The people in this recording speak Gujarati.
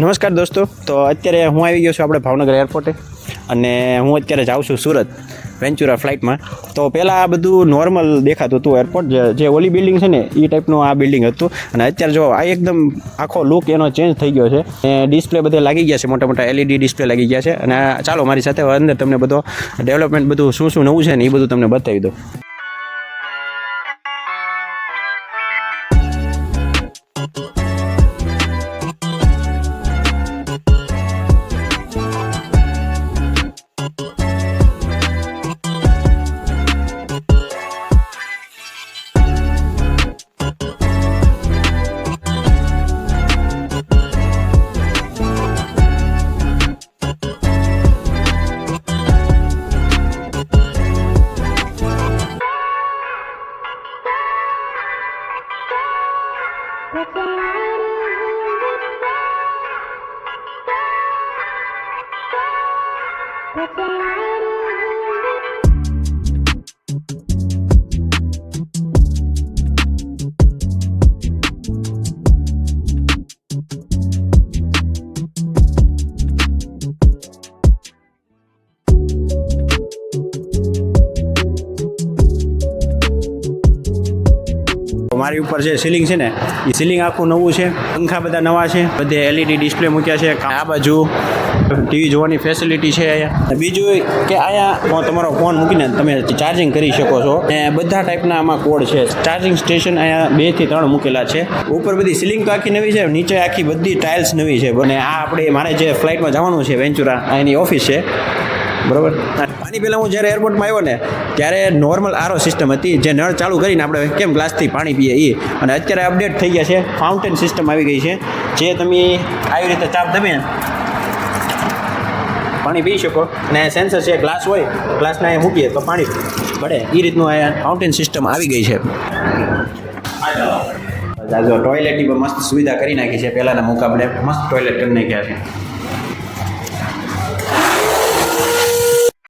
નમસ્કાર દોસ્તો, તો અત્યારે હું આવી ગયો છું આપણે ભાવનગર એરપોર્ટે અને હું અત્યારે જાઉં છું સુરત વેન્ચુરા ફ્લાઇટમાં. તો પહેલાં આ બધું નોર્મલ દેખાતું હતું એરપોર્ટ, જે ઓલી બિલ્ડિંગ છે ને એ ટાઈપનું આ બિલ્ડિંગ હતું. અને અત્યારે જો આ એકદમ આખો લુક એનો ચેન્જ થઈ ગયો છે. ડિસ્પ્લે બધે લાગી ગયા છે, મોટા મોટા LED ડિસ્પ્લે લાગી ગયા છે. અને ચાલો મારી સાથે અંદર તમને બધો ડેવલપમેન્ટ બધું શું શું નવું છે ને એ બધું તમને બતાવી દઉં. મારી ઉપર જે સીલિંગ છે ને એ સીલિંગ આખું નવું છે, પંખા બધા નવા છે, બધે LED ડિસ્પ્લે મૂક્યા છે. આ બાજુ ટીવી જોવાની ફેસિલિટી છે અહીંયા. બીજું કે અહીંયા તમારો ફોન મૂકીને તમે ચાર્જિંગ કરી શકો છો. અને બધા ટાઈપના આમાં કોડ છે. ચાર્જિંગ સ્ટેશન અહીંયા 2 થી 3 મૂકેલા છે. ઉપર બધી સીલિંગ તો આખી નવી છે, નીચે આખી બધી ટાઇલ્સ નવી છે. અને આ આપણે મારે જે ફ્લાઇટમાં જવાનું છે વેન્ચુરા, એની ઓફિસ છે, બરાબર. આની પહેલાં હું જ્યારે એરપોર્ટમાં આવ્યો ને ત્યારે નોર્મલ RO સિસ્ટમ હતી, જે નળ ચાલુ કરીને આપણે કેમ ગ્લાસથી પાણી પીએ એ. અને અત્યારે અપડેટ થઈ ગયા છે, ફાઉન્ટેન સિસ્ટમ આવી ગઈ છે, જે તમે આવી રીતે ચાપ દબીને પાણી પી શકો. અને સેન્સર છે, ગ્લાસ હોય, ગ્લાસને અહીંયા મૂકીએ તો પાણી પડે, એ રીતનું અહીંયા ફાઉન્ટેન સિસ્ટમ આવી ગઈ છે. જો ટોયલેટની પણ મસ્ત સુવિધા કરી નાખી છે, પહેલાંના મુકાબલે મસ્ત ટોયલેટ કરી નાખ્યા છે.